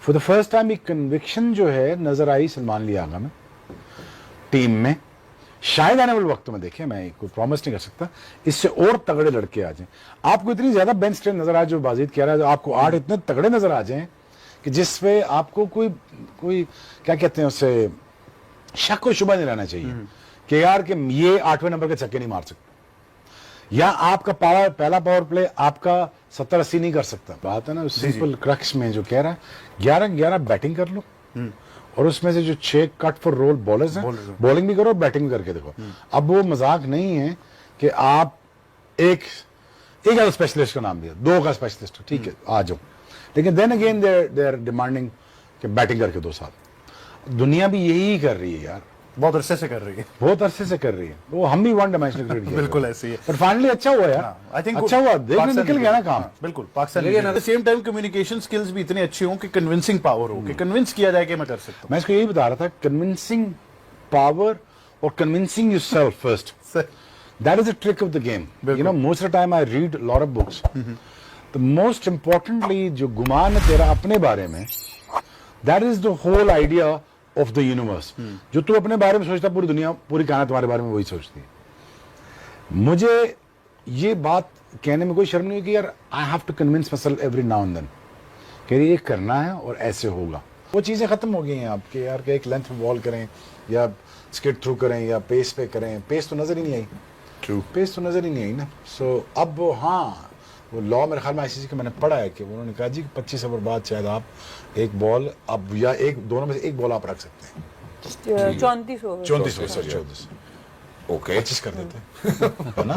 For the first time एक conviction जो है नजर आई सलमान अली आगा में, टीम में। शायद आने वाले वक्त में देखें, मैं कोई प्रॉमिस नहीं कर सकता, इससे और तगड़े लड़के आ जाएं। आपको इतनी ज्यादा बेंच स्ट्रेंथ नजर आ, जो बाजीद कह रहा है, आपको 8 इतने तगड़े नजर आ जाएं कि जिसपे आपको कोई क्या कहते हैं उससे शक और शुबा नहीं रहना चाहिए कि यार कि ये 8वें नंबर के छक्के नहीं मार सकते, या आपका पहला पावर प्ले आपका 70-80 नहीं कर सकता। बात है ना सिंपल क्रक्स में जो कह रहा है 11-11 बैटिंग कर लो और उसमें से जो 6 कट फॉर रोल बॉलर्स हैं, बॉलिंग भी करो बैटिंग भी करके देखो। अब वो मजाक नहीं है कि आप एक स्पेशलिस्ट का नाम दिया, 2 का स्पेशलिस्ट, ठीक है आ जाओ, लेकिन then again they are demanding कि बैटिंग करके दो साथ। दुनिया भी यही कर रही है यार, बहुत अरसे से कर रही है, बहुत अरसे से कर रही है। वो हम भी 1 डायमेंशनल क्रिकेट खेल बिल्कुल ऐसे ही है, पर फाइनली अच्छा हुआ यार। आई थिंक अच्छा हुआ, देखने निकल गया ना काम। बिल्कुल पाकिस्तान, लेकिन at the same time communication skills भी इतने अच्छे हों कि कन्विंसिंग पावर हो, कि कन्विंस किया जाए कि मैं कर सकता हूं। मैं इसको यही बता रहा था, कन्विंसिंग पावर और convincing yourself first, that is the trick of the game. You know, most of the time I read lot of books, the most importantly जो गुमान है तेरा अपने बारे में, that is the whole idea of the universe. जो तू अपने बारे में सोचता, पूरी दुनिया, पूरी कायनात तुम्हारे बारे में वही सोचती है। मुझे ये बात कहने में कोई शर्म नहीं है कि यार I have to convince myself every now and then कि ये करना है और ऐसे होगा। वो चीजें खत्म हो गई हैं आपके यार, कि एक लेंथ पे बॉल करें या स्किट थ्रू करें या पेस पे करें, पेस तो नजर ही नहीं आई। ट्रू, पेस तो नजर ही नहीं आई ना। सो अब वो, हाँ, वो लॉ मेरे ख्याल में आईसीसी का मैंने पढ़ा है कि उन्होंने कहा जी 25 ओवर बाद शायद आप एक बॉल अब या दोनों में से एक बॉल आप रख सकते हैं। 34 ओवर, 34 ओके 25 कर देते है ना,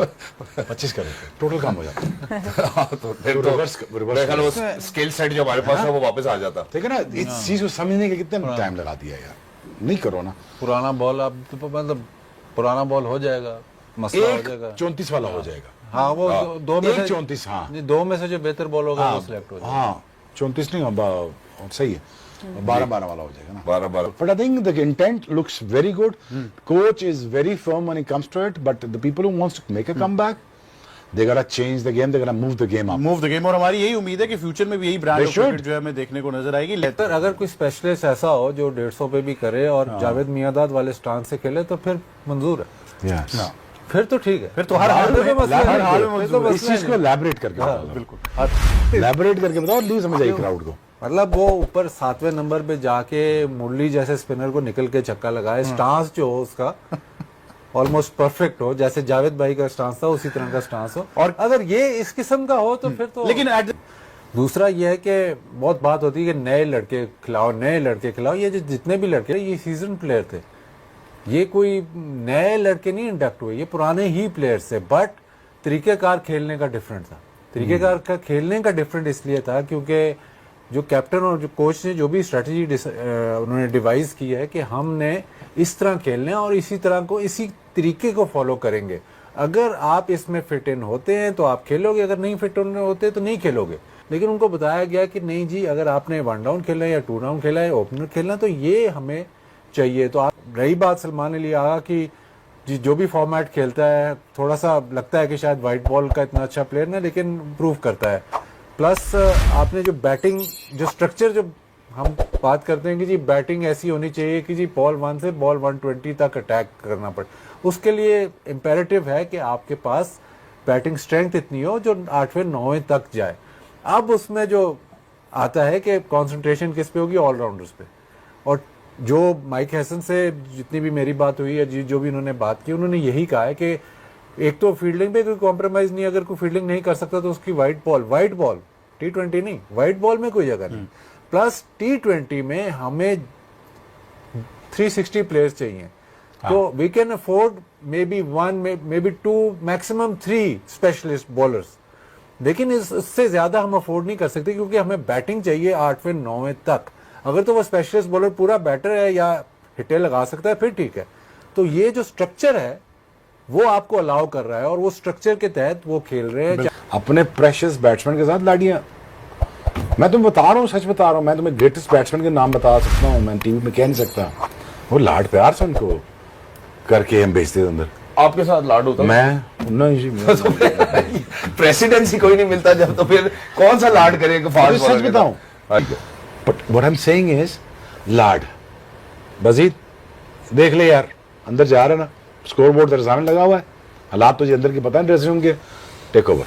25 कर देते, टोटल काम हो जाता। तो फिर रिवर्स स्किल सेट जो हमारे पास है वो वापस आ जाता। ठीक है ना, इस चीज को समझने के कितना टाइम लगा दिया यार। नहीं करो ना, पुराना बॉल अब तो मतलब पुराना बॉल हो जाएगा, मसला हो जाएगा, 34 वाला हो जाएगा। हाँ वो दो में से 34, हाँ नहीं, 2 में से जो बेहतर बॉल होगा वो सिलेक्ट हो जाएगा। हाँ 34 नहीं, सही है, 12 वाला हो जाएगा ना, 12 but I think the intent looks very good. Coach is very firm when it comes to it, but the people who wants to make a comeback, they gotta change the game, they gotta move the game up. Move the game. और हमारी यही उम्मीद है कि future में भी यही brand of cricket जो है हमें देखने को नजर आएगी। लेकर अगर कोई स्पेशलिस्ट ऐसा हो जो 150 पे भी करे और जावेद मियांदाद वाले स्टांस से खेले तो फिर मंजूर है। Yes. फिर तो ठीक है, फिर तो हर हाल में इस चीज को elaborate करके बताओ, बिल्कुल elaborate करके बताओ, नहीं समझ आई क्राउड को। मतलब वो ऊपर 7वें नंबर पे जाके मुरली जैसे स्पिनर को निकल के छक्का लगाए, स्टांस जो हो उसका ऑलमोस्ट परफेक्ट हो, जैसे जावेद भाई का स्टांस था उसी तरह का स्टांस हो, और अगर ये इस किस्म का हो तो फिर तो। लेकिन दूसरा ये है कि बहुत बात होती है कि नए लड़के खिलाओ। ये जो जितने भी लड़के ये सीजन प्लेयर थे, ये कोई नए लड़के नहीं इंडक्ट हुए, ये पुराने ही प्लेयर्स थे, बट तरीकेकार खेलने का डिफरेंट था। तरीकेकार का खेलने का डिफरेंट इसलिए था क्योंकि जो कैप्टन और जो कोच ने जो भी स्ट्रेटजी उन्होंने डिवाइस की है कि हमने इस तरह खेलना है और इसी तरह को, इसी तरीके को फॉलो करेंगे। अगर आप इसमें फिट इन होते हैं तो आप खेलोगे, अगर नहीं फिट इन होते तो नहीं खेलोगे। लेकिन उनको बताया गया कि नहीं जी, अगर आपने 1 डाउन खेला है या 2 डाउन खेला है, ओपनर खेलना, तो ये हमें चाहिए। तो आप रही बात सलमान अली आगा की, जो भी फॉर्मेट खेलता है, थोड़ा सा लगता है कि शायद वाइट बॉल का इतना अच्छा प्लेयर ना, लेकिन प्रूव करता है। प्लस आपने जो बैटिंग, जो स्ट्रक्चर, जो हम बात करते हैं कि जी बैटिंग ऐसी होनी चाहिए कि जी बॉल 1 से बॉल 120 तक अटैक करना पड़े, उसके लिए इम्पेरेटिव है कि आपके पास बैटिंग स्ट्रेंथ इतनी हो जो 8वें 9वें तक जाए। अब उसमें जो आता है कि कंसंट्रेशन किस पे होगी, ऑलराउंडर्स पे। और जो माइक हैसन से जितनी भी मेरी बात हुई है, जो भी उन्होंने बात की, उन्होंने यही कहा है कि एक तो फील्डिंग पे कोई कॉम्प्रोमाइज नहीं, अगर कोई फील्डिंग नहीं कर सकता तो उसकी वाइट बॉल T20 नहीं, वाइट बॉल में कोई जगह नहीं। प्लस T20 में हमें 360 प्लेयर्स चाहिए, तो we can afford maybe 1, maybe 2, maximum 3 specialist bowlers. लेकिन इससे ज्यादा हम अफोर्ड नहीं कर सकते क्योंकि हमें बैटिंग चाहिए 8वें 9वें तक। अगर तो वो स्पेशलिस्ट बॉलर पूरा बैटर है या हिटे लगा सकता है फिर ठीक है। तो ये जो स्ट्रक्चर है वो आपको अलाउ कर रहा है और वो स्ट्रक्चर के तहत वो खेल रहे हैं। अपने प्रेशियस बैट्समैन के साथ लाड़ियां, मैं तुम्हें बता रहा हूँ, सच बता रहा हूँ, मैं तुम्हें ग्रेटेस्ट बैट्समैन के नाम बता सकता हूँ, मैं टीवी में कह नहीं सकता। वो लाड प्यार से उनको करके हम भेजते थे अंदर। आपके साथ लाड होता? मैं नहीं, प्रेसिडेंसी कोई नहीं मिलता जब, तो फिर कौन सा लाड करेगा? सच बताऊं, but what I am saying is लाड बजीद देख ले यार, अंदर जा रहा है ना, स्कोर बोर्ड तेरे सामने लगा हुआ है, हालात तुझे अंदर की पता है ड्रेसिंग रूम के, टेक ओवर।